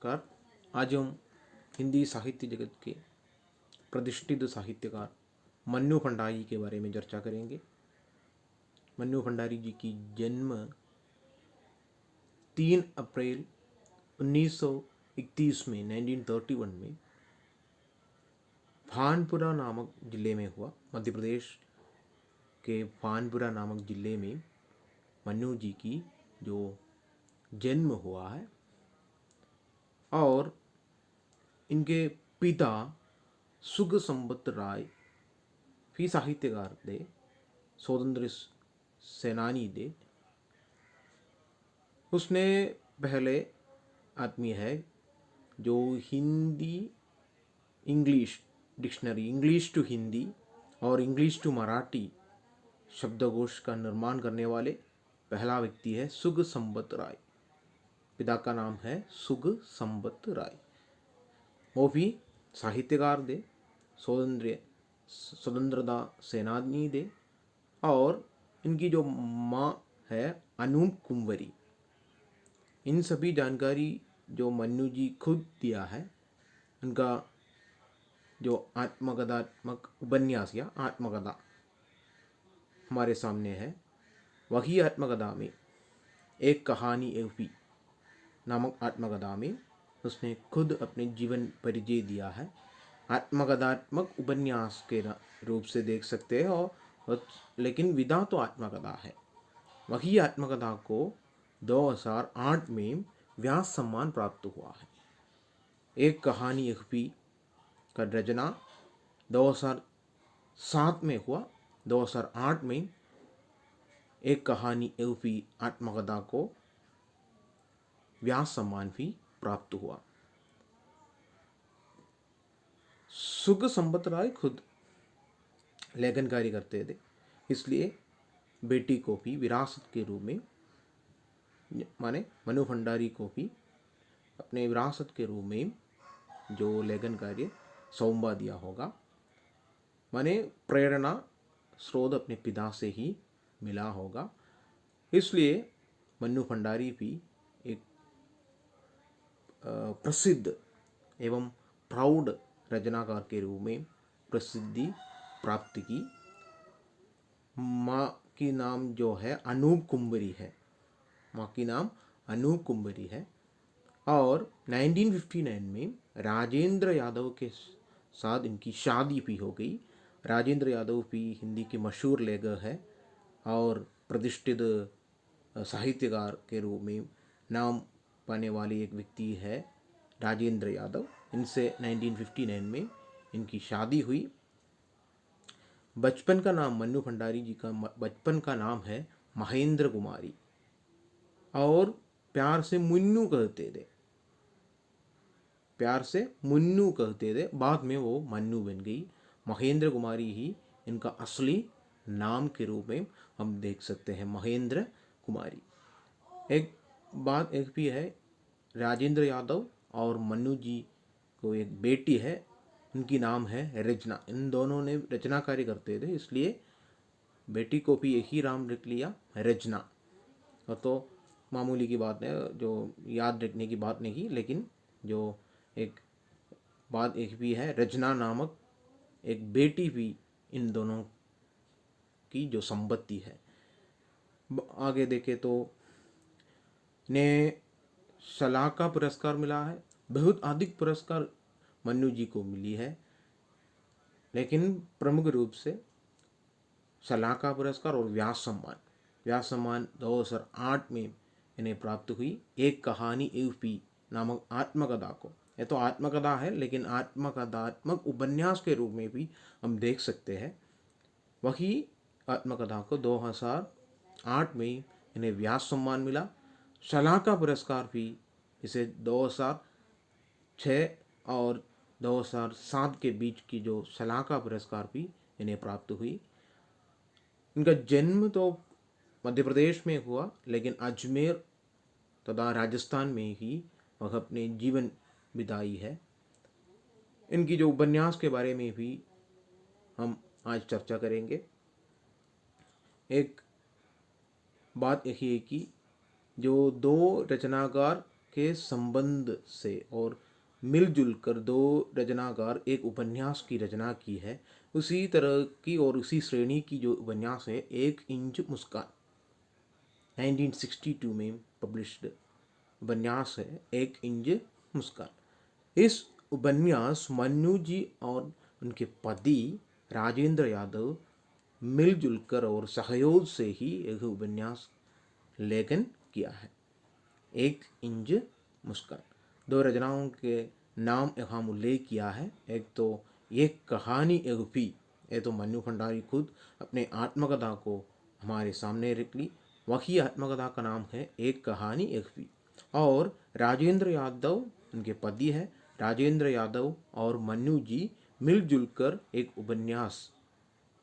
नमस्कार। आज हम हिंदी साहित्य जगत के प्रतिष्ठित साहित्यकार मन्नू भंडारी के बारे में चर्चा करेंगे। मन्नू भंडारी जी की जन्म 3 अप्रैल 1931 में 1931 में भानपुरा नामक ज़िले में हुआ। मध्य प्रदेश के भानपुरा नामक ज़िले में मन्नू जी की जो जन्म हुआ है और इनके पिता सुग संबत राय भी साहित्यकार थे, स्वतंत्र सेनानी थे। उसने पहले आदमी है जो Hindi English dictionary, English to Hindi और इंग्लिश टू मराठी शब्दकोश का निर्माण करने वाले पहला व्यक्ति है सुग संबत राय। पिता का नाम है सुग संबत राय। वो भी साहित्यकार थे, स्वतंत्रता सेनानी थे और इनकी जो माँ है अनूप कुंवरी। इन सभी जानकारी जो मन्नू जी खुद दिया है, उनका जो आत्मकथात्मक उपन्यास या आत्मकथा हमारे सामने है, वही आत्मकथा में एक कहानी एवपी नामक आत्मकथा में उसने खुद अपने जीवन परिचय दिया है। आत्मकथात्मक उपन्यास के रूप से देख सकते हैं और लेकिन विधा तो आत्मकथा है। वही आत्मकथा को 2008 में व्यास सम्मान प्राप्त हुआ है। एक कहानी एवपी का रचना 2007 में हुआ। 2008 में एक कहानी एवपी आत्मकथा को व्यास सम्मान भी प्राप्त हुआ। सुग संबत राय खुद लेखन कार्य करते थे, इसलिए बेटी को भी विरासत के रूप में, माने मन्नू भंडारी को भी अपने विरासत के रूप में जो लेखन कार्य सौंपा दिया होगा। माने प्रेरणा स्रोत अपने पिता से ही मिला होगा, इसलिए मन्नू भंडारी भी एक प्रसिद्ध एवं प्राउड रचनाकार के रूप में प्रसिद्धि प्राप्त की। माँ की नाम जो है अनूप कुंवरी है, माँ की नाम अनूप कुंवरी है। और 1959 में राजेंद्र यादव के साथ इनकी शादी भी हो गई। राजेंद्र यादव भी हिंदी के मशहूर लेखक है और प्रतिष्ठित साहित्यकार के रूप में नाम पाने वाले एक व्यक्ति है राजेंद्र यादव। इनसे 1959 में इनकी शादी हुई। बचपन का नाम मन्नू भंडारी जी का बचपन का नाम है महेंद्र कुमारी और प्यार से मुन्नू कहते थे, प्यार से मुन्नू कहते थे। बाद में वो मन्नू बन गई। महेंद्र कुमारी ही इनका असली नाम के रूप में हम देख सकते हैं, महेंद्र कुमारी। एक बात एक भी है, राजेंद्र यादव और मन्नू जी को एक बेटी है, उनकी नाम है रचना। इन दोनों ने रचना कार्य करते थे, इसलिए बेटी को भी एक ही नाम रख लिया, रचना। और तो मामूली की बात है, जो याद रखने की बात नहीं, लेकिन जो एक बात एक भी है, रचना नामक एक बेटी भी इन दोनों की जो संपत्ति है। आगे देखें तो ने शलाका पुरस्कार मिला है। बहुत अधिक पुरस्कार मन्नू जी को मिली है, लेकिन प्रमुख रूप से शलाका पुरस्कार और व्यास सम्मान। व्यास सम्मान 2008 में इन्हें प्राप्त हुई। एक कहानी एवपी नामक आत्मकथा को, ये तो आत्मकथा है लेकिन आत्मकथात्मक उपन्यास के रूप में भी हम देख सकते हैं। वही आत्मकथा को 2008 में इन्हें व्यास सम्मान मिला। शलाका पुरस्कार भी इसे 2006 और 2007 के बीच की जो शलाका पुरस्कार भी इन्हें प्राप्त हुई। इनका जन्म तो मध्य प्रदेश में हुआ, लेकिन अजमेर तथा राजस्थान में ही वह अपने जीवन बिताई है। इनकी जो उपन्यास के बारे में भी हम आज चर्चा करेंगे। एक बात यही है कि जो दो रचनाकार के संबंध से और मिलजुल कर दो रचनाकार एक उपन्यास की रचना की है। उसी तरह की और उसी श्रेणी की जो उपन्यास है एक इंच मुस्कान, 1962 में पब्लिश्ड उपन्यास है एक इंच मुस्कान। इस उपन्यास मन्नू जी और उनके पति राजेंद्र यादव मिलजुल कर और सहयोग से ही एक उपन्यास लेखन किया है, एक इंच मुस्कान। दो रचनाओं के नाम यहाँ उल्लेख किया है। एक तो एक कहानी एक भी, ये तो मन्नू भंडारी खुद अपने आत्मकथा को हमारे सामने रख ली। वही आत्मकथा का नाम है एक कहानी एक भी। और राजेंद्र यादव उनके पति है, राजेंद्र यादव और मन्नू जी मिलजुल कर एक उपन्यास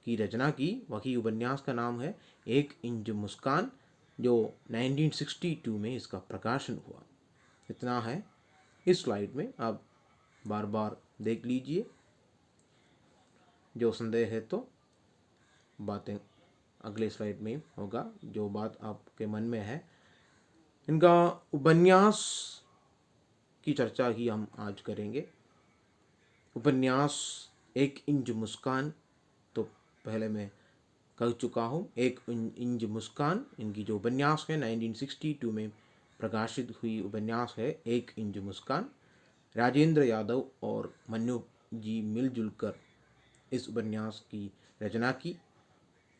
की रचना की। वही उपन्यास का नाम है एक इंच मुस्कान, जो 1962 में इसका प्रकाशन हुआ। इतना है इस स्लाइड में, आप बार बार देख लीजिए। जो संदेह है तो बातें अगले स्लाइड में होगा, जो बात आपके मन में है। इनका उपन्यास की चर्चा ही हम आज करेंगे। उपन्यास एक इंच मुस्कान तो पहले मैं कह चुका हूँ। एक इंच मुस्कान इनकी जो उपन्यास है 1962 में प्रकाशित हुई उपन्यास है एक इंच मुस्कान। राजेंद्र यादव और मन्नू जी मिलजुल कर इस उपन्यास की रचना की।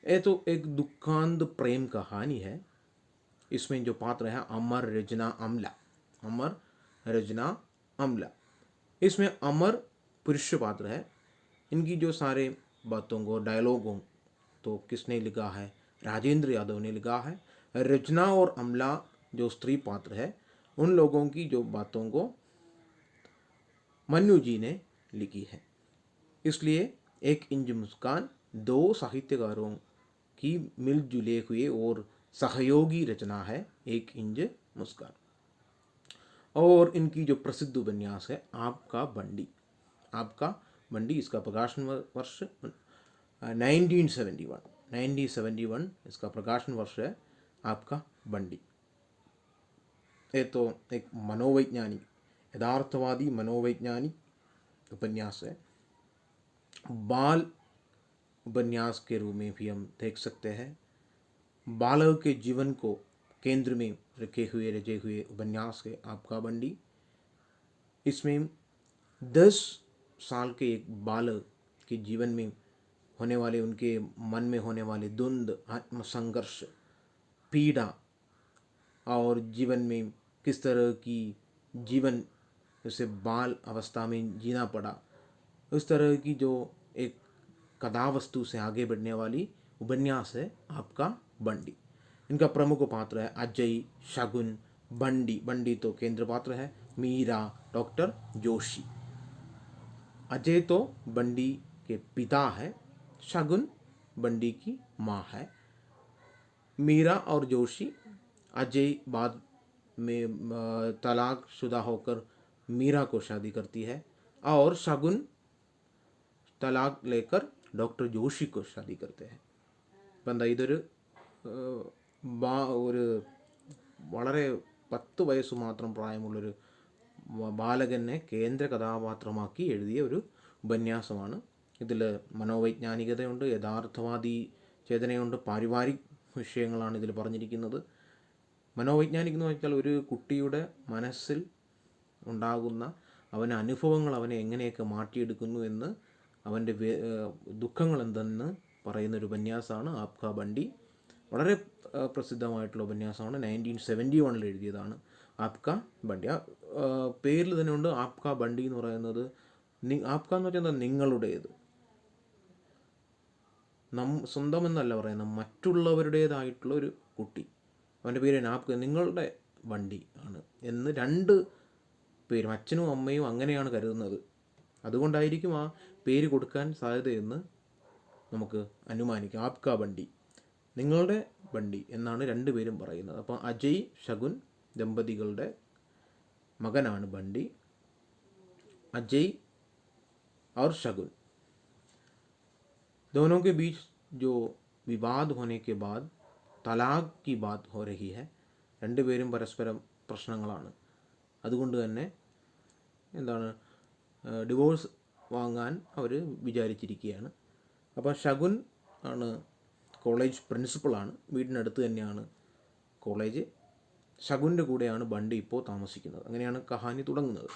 ये तो एक दुखांत प्रेम कहानी है। इसमें जो पात्र है अमर रजना अमला, अमर रजना अमला। इसमें अमर पुरुष पात्र है। इनकी जो सारे बातों को डायलॉगों तो किसने लिखा है, राजेंद्र यादव ने लिखा है। रचना और अमला जो स्त्री पात्र है, उन लोगों की जो बातों को मन्नू जी ने लिखी है। इसलिए एक इंच मुस्कान दो साहित्यकारों की मिलजुले हुए और सहयोगी रचना है एक इंच मुस्कान। और इनकी जो प्रसिद्ध उपन्यास है आपका बंडी, आपका बंडी, इसका प्रकाशन वर्ष 1971 इसका प्रकाशन वर्ष है आपका बंडी। ये तो एक मनोवैज्ञानिक, यथार्थवादी मनोवैज्ञानिक उपन्यास है। बाल उपन्यास के रूप में भी हम देख सकते हैं। बालक के जीवन को केंद्र में रखे हुए रचे हुए उपन्यास है आपका बंडी। इसमें 10 साल के एक बालक के जीवन में होने वाले, उनके मन में होने वाले द्वंद्व, आत्मसंघर्ष, पीड़ा और जीवन में किस तरह की जीवन उसे बाल अवस्था में जीना पड़ा, उस तरह की जो एक कथा वस्तु से आगे बढ़ने वाली उपन्यास है आपका बंडी। इनका प्रमुख पात्र है अजय, शगुन, बंडी, बंडी तो केंद्र पात्र है, मीरा, डॉक्टर जोशी। अजय तो बंडी के पिता है, शगुन बंडी की माँ है। मीरा और जोशी, अजय बाद में तलाक शुदा होकर मीरा को शादी करती है और शगुन तलाक लेकर ഡോക്ടർ ജോഷി को शादी करते हैं. അപ്പം എന്താ ഇതൊരു ഒരു വളരെ 10 വയസ്സ് മാത്രം പ്രായമുള്ളൊരു ബാലകനെ കേന്ദ്ര കഥാപാത്രമാക്കി എഴുതിയ ഒരു ഉപന്യാസമാണ്. ഇതിൽ മനോവൈജ്ഞാനികതയുണ്ട്, യഥാർത്ഥവാദി ചേതനയുണ്ട്, പാരിവാരിക് വിഷയങ്ങളാണ് ഇതിൽ പറഞ്ഞിരിക്കുന്നത്. മനോവൈജ്ഞാനിക് എന്ന് വെച്ചാൽ ഒരു കുട്ടിയുടെ മനസ്സിൽ ഉണ്ടാകുന്ന അവൻ്റെ അനുഭവങ്ങൾ അവനെ എങ്ങനെയൊക്കെ മാറ്റിയെടുക്കുന്നു എന്ന്, അവൻ്റെ ദുഃഖങ്ങൾ എന്തെന്ന് പറയുന്നൊരു ഉപന്യാസമാണ് ആപ്കാ ബണ്ടി. വളരെ പ്രസിദ്ധമായിട്ടുള്ള ഉപന്യാസമാണ്. 1971 എഴുതിയതാണ് ആപ്കാ ബണ്ടി. ആ പേരിൽ തന്നെ ഉണ്ട് ആപ്കാ ബണ്ടി എന്ന് പറയുന്നത്. ആപ്കാ എന്ന് വെച്ചാൽ എന്താ, നിങ്ങളുടേത്, സ്വന്തം എന്നല്ല പറയുന്നത്, മറ്റുള്ളവരുടേതായിട്ടുള്ള ഒരു കുട്ടി. അവൻ്റെ പേര് ആപ്ക, നിങ്ങളുടെ വണ്ടി ആണ് എന്ന് രണ്ട് പേരും, അച്ഛനും അമ്മയും അങ്ങനെയാണ് കരുതുന്നത്. അതുകൊണ്ടായിരിക്കും ആ പേര് കൊടുക്കാൻ സാധ്യതയെന്ന് നമുക്ക് അനുമാനിക്കാം. ആപ്കാ ബണ്ടി, നിങ്ങളുടെ ബണ്ടി എന്നാണ് രണ്ടുപേരും പറയുന്നത്. അപ്പോൾ അജയ് ശകുൻ ദമ്പതികളുടെ മകനാണ് ബണ്ടി. अजय और शगुन दोनों के बीच जो विवाद होने के बाद तलाक की बात हो रही है. രണ്ടുപേരും പരസ്പരം പ്രശ്നങ്ങളാണ്. അതുകൊണ്ട് തന്നെ എന്താണ് ഡിവോഴ്സ് വാങ്ങാൻ അവർ വിചാരിച്ചിരിക്കുകയാണ്. അപ്പോൾ ശകുൻ ആണ് കോളേജ് പ്രിൻസിപ്പളാണ്, വീടിനടുത്ത് തന്നെയാണ് കോളേജ്. ശകുൻ്റെ കൂടെയാണ് ബണ്ടി ഇപ്പോൾ താമസിക്കുന്നത്. അങ്ങനെയാണ് കഹാനി തുടങ്ങുന്നത്.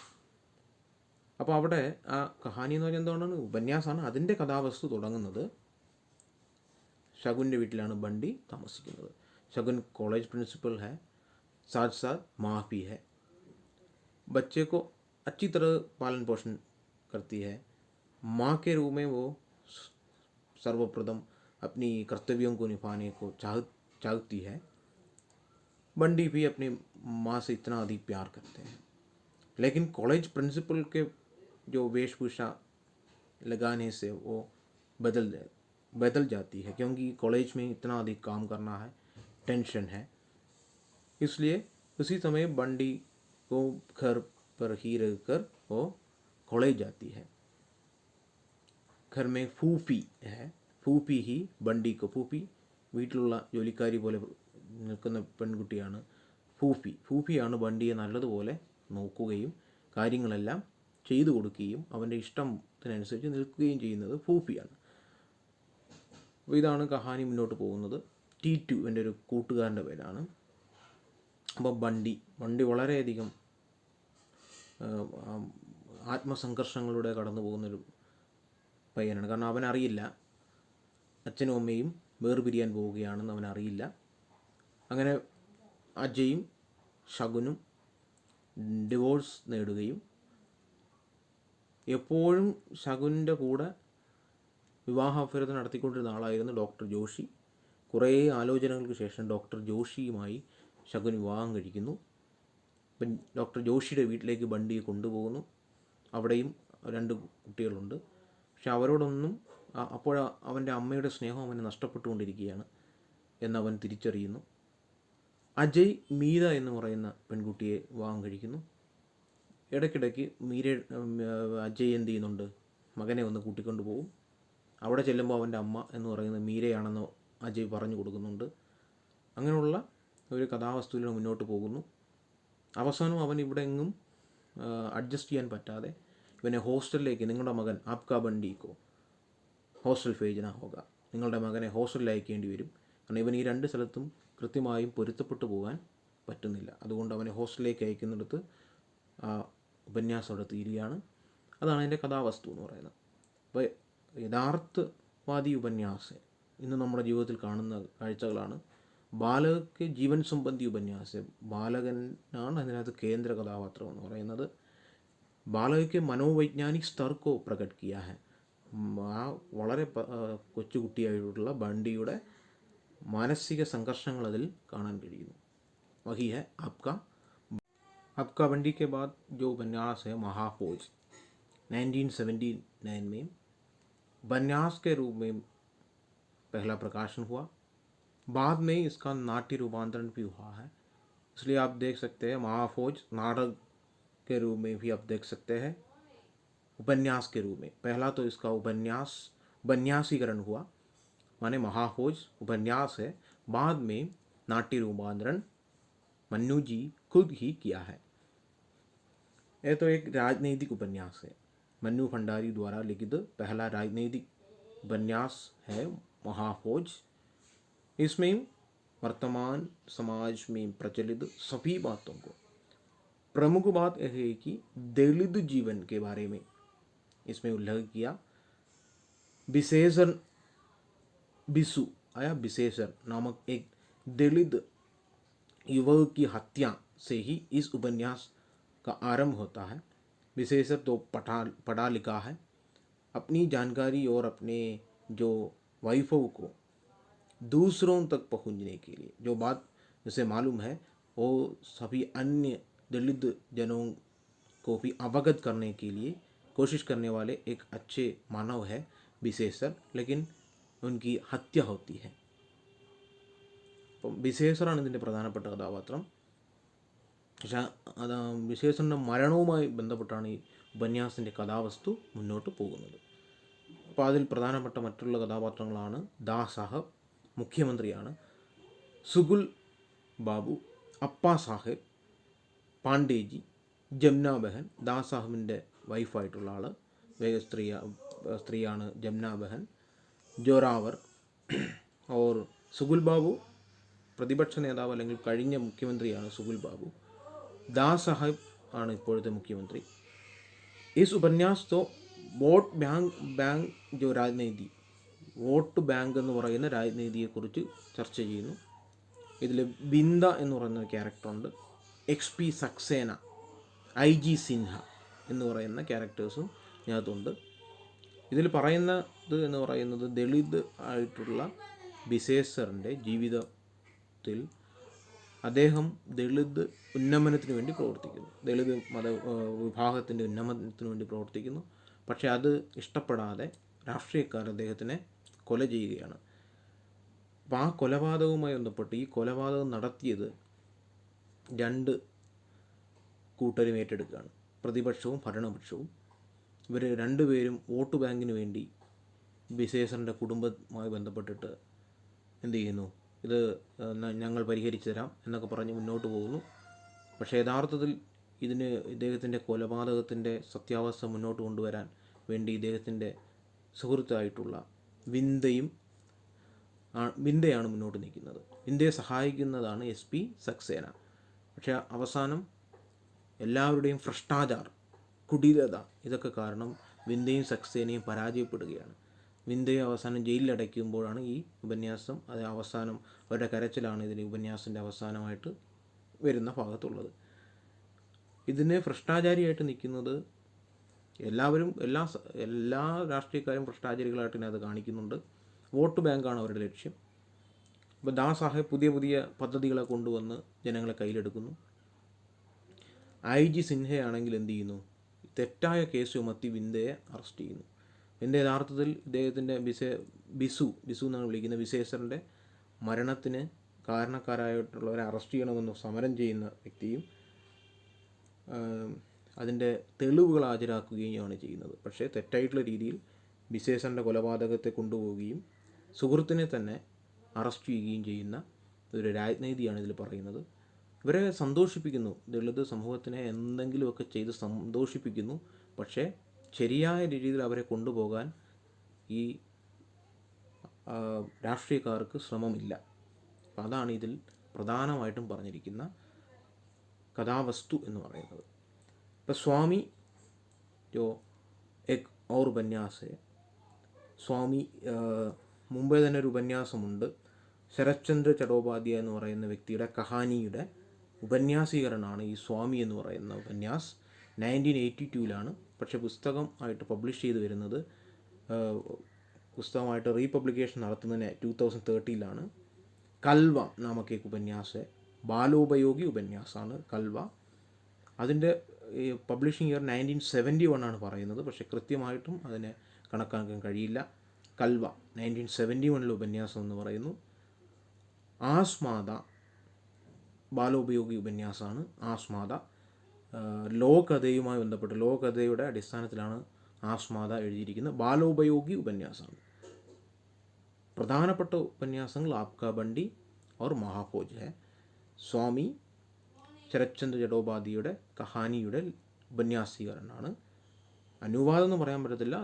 അപ്പോൾ അവിടെ ആ കഹാനി എന്ന് പറഞ്ഞാൽ എന്താണ്, ഉപന്യാസമാണ്. അതിൻ്റെ കഥാവസ്തു തുടങ്ങുന്നത് शगुन के വീട്ടിലാണ് ബണ്ടി താമസിക്കുന്നത്. शगुन कॉलेज प्रिंसिपल है, साथ साथ माँ भी है. बच्चे को अच्छी तरह पालन पोषण करती है. माँ के रूप में वो सर्वप्रथम अपनी कर्तव्यों को निभाने को चाहती है. बंडी भी अपनी माँ से इतना अधिक प्यार करते हैं. लेकिन कॉलेज प्रिंसिपल के जो वेशभूषा लगाने से वो बदल जाती है, क्योंकि कॉलेज में इतना अधिक काम करना है, टेंशन है. इसलिए उसी समय बंडी को घर पर ही रहकर वो कॉलेज जाती है. घर में फूफी है. फूफी ही बंडी को, फूफी വീട്ടിലുള്ള ജോലിക്കാരി പോലെ നിൽക്കുന്ന പെൺകുട്ടിയാണ് ഫൂഫി. ഫൂഫിയാണ് ബണ്ടിയെ നല്ലതുപോലെ നോക്കുകയും കാര്യങ്ങളെല്ലാം ചെയ്തു കൊടുക്കുകയും അവൻ്റെ ഇഷ്ടത്തിനനുസരിച്ച് നിൽക്കുകയും ചെയ്യുന്നത് ഫൂഫിയാണ്. അപ്പോൾ ഇതാണ് കഹാനി മുന്നോട്ട് പോകുന്നത്. T2 എൻ്റെ ഒരു കൂട്ടുകാരൻ്റെ പേരാണ്. അപ്പോൾ ബണ്ടി വളരെയധികം ആത്മസംഘർഷങ്ങളിലൂടെ കടന്നു പോകുന്നൊരു പയ്യനാണ്. കാരണം അവനറിയില്ല അച്ഛനും അമ്മയും വേർപിരിയാൻ പോവുകയാണെന്ന് അവനറിയില്ല. അങ്ങനെ അജയും ശകുനും ഡിവോഴ്സ് നേടുകയും എപ്പോഴും ശകുനിൻ്റെ കൂടെ വിവാഹാഭ്യർത്ഥന നടത്തിക്കൊണ്ടിരുന്ന ആളായിരുന്നു ഡോക്ടർ ജോഷി. കുറേ ആലോചനകൾക്ക് ശേഷം ഡോക്ടർ ജോഷിയുമായി ശകുൻ വിവാഹം കഴിക്കുന്നു. അപ്പം ഡോക്ടർ ജോഷിയുടെ വീട്ടിലേക്ക് ബണ്ടിയെ കൊണ്ടുപോകുന്നു. അവിടെയും 2 കുട്ടികളുണ്ട്. പക്ഷെ അവരോടൊന്നും അപ്പോൾ അവൻ്റെ അമ്മയുടെ സ്നേഹം അവന് നഷ്ടപ്പെട്ടുകൊണ്ടിരിക്കുകയാണ് എന്നവൻ തിരിച്ചറിയുന്നു. അജയ് മീര എന്ന് പറയുന്ന പെൺകുട്ടിയെ വിവാഹം കഴിക്കുന്നു. ഇടയ്ക്കിടയ്ക്ക് അജയ് എന്ത് ചെയ്യുന്നുണ്ട്, മകനെ ഒന്ന് കൂട്ടിക്കൊണ്ട് പോകും. അവിടെ ചെല്ലുമ്പോൾ അവൻ്റെ അമ്മ എന്ന് പറയുന്നത് മീരയാണെന്ന് അജയ് പറഞ്ഞു കൊടുക്കുന്നുണ്ട്. അങ്ങനെയുള്ള ഒരു കഥാവസ്തുവിൽ മുന്നോട്ട് പോകുന്നു. അവസാനം അവൻ ഇവിടെ എങ്ങും അഡ്ജസ്റ്റ് ചെയ്യാൻ പറ്റാതെ ഇവനെ ഹോസ്റ്റലിലേക്ക്, നിങ്ങളുടെ മകൻ ആപ്കാ ബണ്ടിക്കോ ഹോസ്റ്റൽ ഭേജന ഹോഗ, നിങ്ങളുടെ മകനെ ഹോസ്റ്റലിൽ അയക്കേണ്ടി വരും. കാരണം ഇവൻ ഈ 2 സ്ഥലത്തും കൃത്യമായും പൊരുത്തപ്പെട്ടു പോകാൻ പറ്റുന്നില്ല. അതുകൊണ്ട് അവനെ ഹോസ്റ്റലിലേക്ക് അയക്കുന്നിടത്ത് ആ ഉപന്യാസം അവിടെ തീരുകയാണ്. അതാണ് അതിൻ്റെ കഥാവസ്തു എന്ന് പറയുന്നത്. അപ്പോൾ യഥാർത്ഥവാദി ഉപന്യാസം ഇന്ന് നമ്മുടെ ജീവിതത്തിൽ കാണുന്ന കാഴ്ചകളാണ്. ബാലകക്ക് ജീവൻ സംബന്ധി ഉപന്യാസം, ബാലകനാണ് അതിനകത്ത് കേന്ദ്ര കഥാപാത്രം എന്ന് പറയുന്നത്. ബാലകയ്ക്ക് മനോവൈജ്ഞാനിക് സ്തർക്കോ പ്രകട് കിയാ ഹെ. ആ വളരെ കൊച്ചുകുട്ടിയായിട്ടുള്ള ബണ്ടിയുടെ മാനസിക സംഘർഷങ്ങൾ അതിൽ കാണാൻ കഴിയുന്നു. വഹി ഹെ आपका बंडी के बाद जो उपन्यास है महाफौज 1979 में उपन्यास के रूप में पहला प्रकाशन हुआ. बाद में इसका नाट्य रूपांतरण भी हुआ है. इसलिए आप देख सकते हैं महाफौज नाटक के रूप में भी आप देख सकते हैं, उपन्यास के रूप में. पहला तो इसका उपन्यासीकरण हुआ, माने महाफौज उपन्यास है. बाद में नाट्य रूपांतरण मन्नू जी खुद ही किया है. यह तो एक राजनीतिक उपन्यास है. मन्नू भंडारी द्वारा लिखित पहला राजनीतिक उपन्यास है महाफौज. इसमें वर्तमान समाज में प्रचलित सभी बातों को, प्रमुख बात यह है कि दलित जीवन के बारे में इसमें उल्लेख किया. विशेषण बिसु आया विशेषण नामक एक दलित युवक की हत्या से ही इस उपन्यास का आरंभ होता है. विशेषण तो पढ़ा लिखा है. अपनी जानकारी और अपने जो वैभव को दूसरों तक पहुंचने के लिए, जो बात उसे मालूम है वो सभी अन्य दलित जनों को भी अवगत करने के लिए कोशिश करने वाले एक अच्छे मानव है विशेषण. लेकिन उनकी हत्या होती है. അപ്പം വിശേഷറാണ് ഇതിൻ്റെ പ്രധാനപ്പെട്ട കഥാപാത്രം. പക്ഷേ അത് വിശേഷൻ്റെ മരണവുമായി ബന്ധപ്പെട്ടാണ് ഈ ഉപന്യാസത്തിൻ്റെ കഥാവസ്തു മുന്നോട്ട് പോകുന്നത്. അപ്പോൾ അതിൽ പ്രധാനപ്പെട്ട മറ്റുള്ള കഥാപാത്രങ്ങളാണ് ദാ സാഹബ്, മുഖ്യമന്ത്രിയാണ്, സുഗുൽ ബാബു, അപ്പാ സാഹേബ്, പാണ്ഡേജി, ജംന ബഹൻ, ദാസ് സാഹിബിൻ്റെ വൈഫായിട്ടുള്ള ആൾ, വേഗ സ്ത്രീയാണ് ജംന ബഹൻ. ജോറാവർ ഓർ സുഗുൽ ബാബു, പ്രതിപക്ഷ നേതാവ് അല്ലെങ്കിൽ കഴിഞ്ഞ മുഖ്യമന്ത്രിയാണ് സുഗുൽ ബാബു. ദാസ് സാഹിബ് ആണ് ഇപ്പോഴത്തെ മുഖ്യമന്ത്രി. ഇസ് ഉപന്യാസ് തോ വോട്ട് ബാങ്ക് ജോ രാജ്നീതി, വോട്ട് ബാങ്ക് എന്ന് പറയുന്ന രാജ്നീതിയെക്കുറിച്ച് ചർച്ച ചെയ്യുന്നു. ഇതിൽ ബിന്ദ എന്ന് പറയുന്ന ക്യാരക്ടറുണ്ട്, XP സക്സേന, IG സിൻഹ എന്ന് പറയുന്ന ക്യാരക്ടേഴ്സും ഇതിനകത്തുണ്ട്. ഇതിൽ പറയുന്നത് എന്ന് പറയുന്നത് ദളിത് ആയിട്ടുള്ള ബിസേസറിൻ്റെ ജീവിതത്തിൽ അദ്ദേഹം ദളിത് ഉന്നമനത്തിന് വേണ്ടി പ്രവർത്തിക്കുന്നു, ദളിത് വിഭാഗത്തിൻ്റെ ഉന്നമനത്തിന് വേണ്ടി പ്രവർത്തിക്കുന്നു. പക്ഷേ അത് ഇഷ്ടപ്പെടാതെ രാഷ്ട്രീയക്കാർ അദ്ദേഹത്തിനെ കൊല ചെയ്യുകയാണ്. അപ്പോൾ ആ കൊലപാതകവുമായി ബന്ധപ്പെട്ട് ഈ കൊലപാതകം നടത്തിയത് രണ്ട് കൂട്ടരും ഏറ്റെടുക്കുകയാണ്, പ്രതിപക്ഷവും ഭരണപക്ഷവും. ഇവർ രണ്ടുപേരും വോട്ട് ബാങ്കിന് വേണ്ടി ബിസേസറിൻ്റെ കുടുംബവുമായി ബന്ധപ്പെട്ടിട്ട് എന്ത് ചെയ്യുന്നു, ഇത് ഞങ്ങൾ പരിഹരിച്ചു തരാം എന്നൊക്കെ പറഞ്ഞ് മുന്നോട്ട് പോകുന്നു. പക്ഷേ യഥാർത്ഥത്തിൽ ഇദ്ദേഹത്തിൻ്റെ കൊലപാതകത്തിൻ്റെ സത്യാവസ്ഥ മുന്നോട്ട് കൊണ്ടുവരാൻ വേണ്ടി ഇദ്ദേഹത്തിൻ്റെ സുഹൃത്തായിട്ടുള്ള വിന്ദയാണ് മുന്നോട്ട് നിൽക്കുന്നത്. വിന്ദയെ സഹായിക്കുന്നതാണ് SP സക്സേന. പക്ഷേ അവസാനം എല്ലാവരുടെയും ഭ്രഷ്ടാചാരം, കുടിലത, ഇതൊക്കെ കാരണം വിന്ദയും സക്സേനയും പരാജയപ്പെടുകയാണ്. വിന്ദയെ അവസാനം ജയിലിലടയ്ക്കുമ്പോഴാണ് ഈ ഉപന്യാസം, അത് അവസാനം അവരുടെ കരച്ചിലാണ് ഇതിൽ ഉപന്യാസത്തിൻ്റെ അവസാനമായിട്ട് വരുന്ന ഭാഗത്തുള്ളത്. ഇതിന് ഭ്രഷ്ടാചാരിയായിട്ട് നിൽക്കുന്നത് എല്ലാ രാഷ്ട്രീയക്കാരും ഭ്രഷ്ടാചാരികളായിട്ട് ഇതിനകത്ത് കാണിക്കുന്നുണ്ട്. വോട്ട് ബാങ്കാണ് അവരുടെ ലക്ഷ്യം. അപ്പോൾ ദാസ് സാഹിബ് പുതിയ പദ്ധതികളെ കൊണ്ടുവന്ന് ജനങ്ങളെ കയ്യിലെടുക്കുന്നു. IG സിൻഹയാണെങ്കിൽ എന്ത് ചെയ്യുന്നു, തെറ്റായ കേസ് ചുമത്തി വിന്ദയെ അറസ്റ്റ് ചെയ്യുന്നു. വിന്ദ യഥാർത്ഥത്തിൽ ഇദ്ദേഹത്തിൻ്റെ ബിസു എന്നാണ് വിളിക്കുന്ന ബിസേസറിൻ്റെ മരണത്തിന് കാരണക്കാരായിട്ടുള്ളവരെ അറസ്റ്റ് ചെയ്യണമെന്ന് സമരം ചെയ്യുന്ന വ്യക്തിയും അതിൻ്റെ തെളിവുകൾ ഹാജരാക്കുകയുമാണ് ചെയ്യുന്നത്. പക്ഷേ തെറ്റായിട്ടുള്ള രീതിയിൽ ബിസേസറിൻ്റെ കൊലപാതകത്തെ കൊണ്ടുപോവുകയും സുഹൃത്തിനെ തന്നെ അറസ്റ്റ് ചെയ്യുകയും ചെയ്യുന്ന ഒരു രാജ്നീതിയാണ് ഇതിൽ പറയുന്നത്. ഇവരെ സന്തോഷിപ്പിക്കുന്നു, ദളിത് സമൂഹത്തിനെ എന്തെങ്കിലുമൊക്കെ ചെയ്ത് സന്തോഷിപ്പിക്കുന്നു. പക്ഷേ ശരിയായ രീതിയിൽ അവരെ കൊണ്ടുപോകാൻ ഈ രാഷ്ട്രീയക്കാർക്ക് ശ്രമമില്ല. അപ്പം അതാണ് ഇതിൽ പ്രധാനമായിട്ടും പറഞ്ഞിരിക്കുന്ന കഥാവസ്തു എന്ന് പറയുന്നത്. ഇപ്പം സ്വാമി ജോ എക് ഔർ ഉപന്യാസ്, സ്വാമി മുമ്പേ തന്നെ ഒരു ഉപന്യാസമുണ്ട്, ശരത്ചന്ദ്ര ചടോപാധ്യായ എന്ന് പറയുന്ന വ്യക്തിയുടെ കഹാനിയുടെ ഉപന്യാസീകരണമാണ് ഈ സ്വാമി എന്ന് പറയുന്ന ഉപന്യാസ്. 1982 പക്ഷേ പുസ്തകം ആയിട്ട് പബ്ലിഷ് ചെയ്ത് വരുന്നത്, പുസ്തകമായിട്ട് റീപബ്ലിക്കേഷൻ നടത്തുന്നതിന് 2013 കൽവ നാമക് ഏക് ഉപന്യാസ്, ബാലോപയോഗി ഉപന്യാസാണ് കൽവ. അതിൻ്റെ പബ്ലിഷിംഗ് ഇയർ 1971 പറയുന്നത്, പക്ഷേ കൃത്യമായിട്ടും അതിനെ കണക്കാക്കാൻ കഴിയില്ല. കൽവ 1971 ഉപന്യാസം എന്ന് പറയുന്നു. ആസ്മാദ ബാലോപയോഗി ഉപന്യാസമാണ്. ആസ്മാദ ലോകഥയുമായി ബന്ധപ്പെട്ട്, ലോകഥയുടെ അടിസ്ഥാനത്തിലാണ് ആസ്മാദ എഴുതിയിരിക്കുന്നത്. ബാലോപയോഗി ഉപന്യാസമാണ്. പ്രധാനപ്പെട്ട ഉപന്യാസങ്ങൾ ആപ്കാ ബണ്ടി ഓർ മഹാഭോജ് ഹെ. സ്വാമി ശരത്ചന്ദ്ര ചടോപാധ്യായയുടെ കഹാനിയുടെ ഉപന്യാസീകരണമാണ്. അനുവാദം എന്ന് പറയാൻ പറ്റത്തില്ല.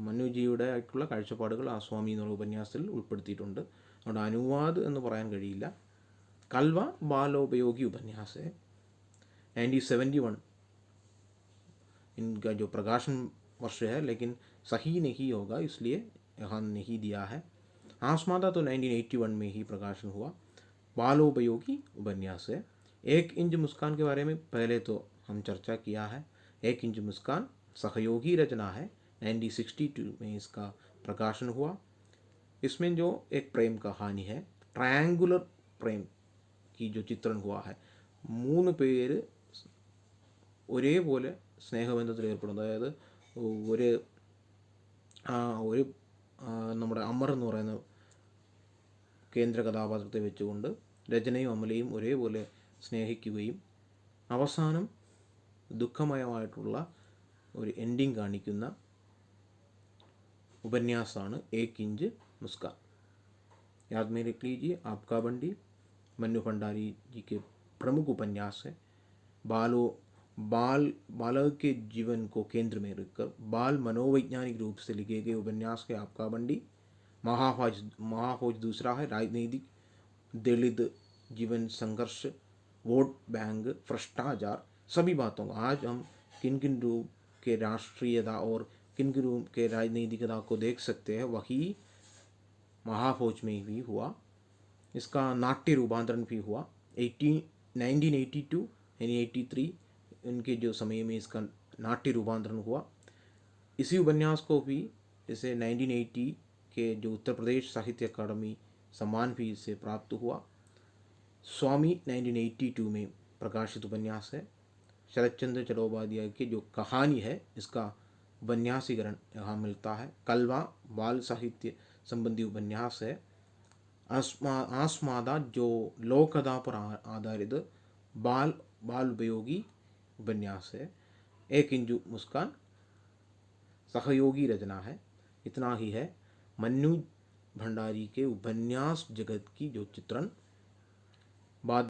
മന്നുജിയുടെ ആയിട്ടുള്ള കാഴ്ചപ്പാടുകൾ ആ സ്വാമി എന്നുള്ള ഉപന്യാസത്തിൽ ഉൾപ്പെടുത്തിയിട്ടുണ്ട്. അതുകൊണ്ട് അനുവാദ് എന്ന് പറയാൻ കഴിയില്ല. കൽവ ബാലോപയോഗി उपन्यास है. 1971 इनका जो प्रकाशन वर्ष है, लेकिन सही नहीं होगा इसलिए यहाँ नहीं दिया है. आसमादा तो 1981 में ही प्रकाशन हुआ. बालोपयोगी उपन्यास है. 1 इंच मुस्कान के बारे में पहले तो हम चर्चा किया है. 1 इंच मुस्कान सहयोगी रचना है. 1962 में इसका प्रकाशन हुआ. इसमें जो एक प्रेम कहानी है, ट्रायंगुलर प्रेम की जो चित्रण हुआ है, 3 പേര് ഒരേപോലെ സ്നേഹബന്ധത്തിൽ ഏർപ്പെടുന്നത്. അതായത് ഒരു നമ്മുടെ അമർ എന്ന് പറയുന്ന കേന്ദ്ര കഥാപാത്രത്തെ വെച്ചുകൊണ്ട് രചനയും അമലയും ഒരേപോലെ സ്നേഹിക്കുകയും അവസാനം ദുഃഖമയമായിട്ടുള്ള ഒരു എൻഡിങ് കാണിക്കുന്ന उपन्यासाണ് एक इंच मुस्कान. याद में रख लीजिए. आपका बंडी मन्नू भंडारी जी के प्रमुख उपन्यास है। बालक के जीवन को केंद्र में रखकर बाल मनोवैज्ञानिक रूप से लिखे गए उपन्यास के आपका बंडी। महाफौज दूसरा है, राजनीतिक दलित जीवन संघर्ष, वोट बैंक, भ्रष्टाचार, सभी बातों को आज हम किन किन रूप के राष्ट्रीयता और किन किन रूप के राजनीतिकता को देख सकते हैं, वही महाफौज में भी हुआ। इसका नाट्य रूपांतरण भी हुआ 1982 यानी 83 इनके जो समय में इसका नाट्य रूपांतरण हुआ। इसी उपन्यास को भी इसे 1980 के जो उत्तर प्रदेश साहित्य अकादमी सम्मान भी इसे प्राप्त हुआ। स्वामी 1982 में प्रकाशित उपन्यास है। शरत चंद्र चट्टोपाध्याय की जो कहानी है इसका उपन्यासीकरण यहाँ मिलता है। कलवा बाल साहित्य संबंधी उपन्यास है। आसमादा जो लोक कथा पर आधारित बाल उपयोगी उपन्यास है। एक इंजु मुस्कान सहयोगी रचना है। इतना ही है मन्नू भंडारी के उपन्यास जगत की जो चित्रण। बाद